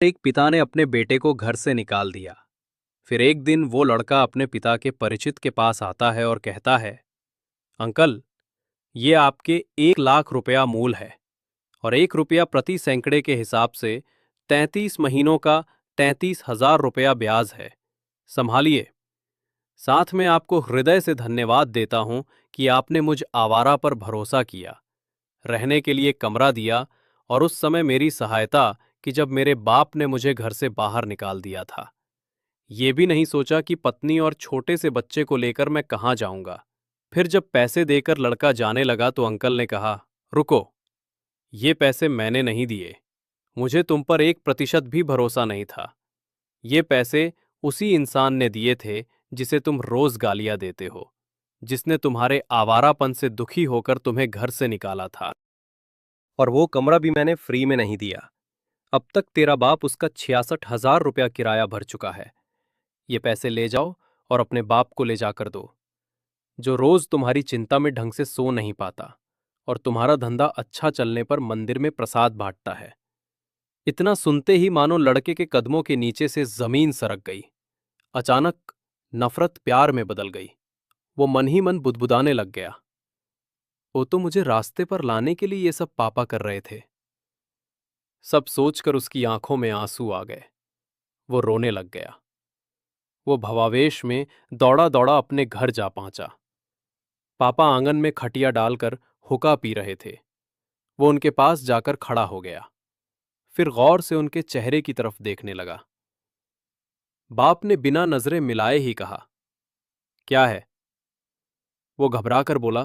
एक पिता ने अपने बेटे को घर से निकाल दिया। फिर एक दिन वो लड़का अपने पिता के परिचित के पास आता है और कहता है, अंकल, ये आपके 1 लाख रुपया मूल है और 1 रुपया प्रति सैकड़े के हिसाब से 33 महीनों का 33,000 रुपया ब्याज है। संभालिए। साथ में आपको हृदय से धन्यवाद देता हूं कि आपने मुझ आवारा पर भरोसा किया, रहने के लिए कमरा दिया और उस समय मेरी सहायता कि जब मेरे बाप ने मुझे घर से बाहर निकाल दिया था। ये भी नहीं सोचा कि पत्नी और छोटे से बच्चे को लेकर मैं कहाँ जाऊंगा। फिर जब पैसे देकर लड़का जाने लगा तो अंकल ने कहा, रुको, ये पैसे मैंने नहीं दिए। मुझे तुम पर 1% भी भरोसा नहीं था। ये पैसे उसी इंसान ने दिए थे जिसे तुम रोज गालियां देते हो, जिसने तुम्हारे आवारापन से दुखी होकर तुम्हें घर से निकाला था। और वो कमरा भी मैंने फ्री में नहीं दिया। अब तक तेरा बाप उसका 66,000 रुपया किराया भर चुका है। ये पैसे ले जाओ और अपने बाप को ले जाकर दो, जो रोज तुम्हारी चिंता में ढंग से सो नहीं पाता और तुम्हारा धंधा अच्छा चलने पर मंदिर में प्रसाद बांटता है। इतना सुनते ही मानो लड़के के कदमों के नीचे से जमीन सरक गई। अचानक नफरत प्यार में बदल गई। वो मन ही मन बुदबुदाने लग गया, वो तो मुझे रास्ते पर लाने के लिए ये सब पापा कर रहे थे। सब सोचकर उसकी आंखों में आंसू आ गए। वो रोने लग गया। वो भवावेश में दौड़ा दौड़ा अपने घर जा पहुंचा। पापा आंगन में खटिया डालकर हुक्का पी रहे थे। वो उनके पास जाकर खड़ा हो गया। फिर गौर से उनके चेहरे की तरफ देखने लगा। बाप ने बिना नजरें मिलाए ही कहा, क्या है? वो घबराकर बोला,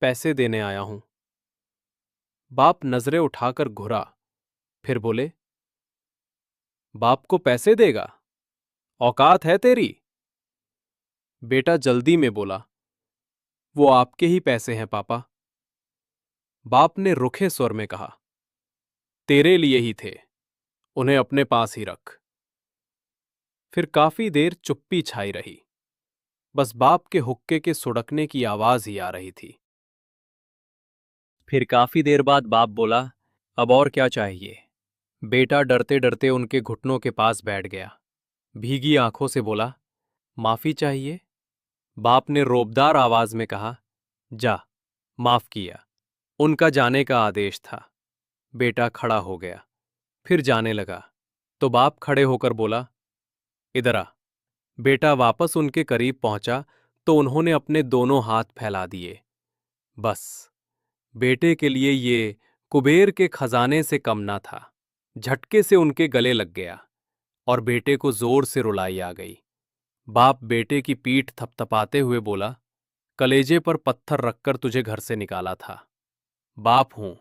पैसे देने आया हूं। बाप नजरें उठाकर घुरा, फिर बोले, बाप को पैसे देगा? औकात है तेरी? बेटा जल्दी में बोला, वो आपके ही पैसे हैं पापा। बाप ने रुखे स्वर में कहा, तेरे लिए ही थे, उन्हें अपने पास ही रख। फिर काफी देर चुप्पी छाई रही। बस बाप के हुक्के के सुड़कने की आवाज ही आ रही थी। फिर काफी देर बाद बाप बोला, अब और क्या चाहिए? बेटा डरते डरते उनके घुटनों के पास बैठ गया। भीगी आंखों से बोला, माफी चाहिए? बाप ने रोबदार आवाज में कहा, जा, माफ किया। उनका जाने का आदेश था। बेटा खड़ा हो गया, फिर जाने लगा तो बाप खड़े होकर बोला, इधर आ। बेटा वापस उनके करीब पहुंचा तो उन्होंने अपने दोनों हाथ फैला दिए। बस, बेटे के लिए ये कुबेर के खजाने से कम ना था। झटके से उनके गले लग गया और बेटे को जोर से रुलाई आ गई। बाप बेटे की पीठ थपथपाते हुए बोला, कलेजे पर पत्थर रखकर तुझे घर से निकाला था। बाप हूं,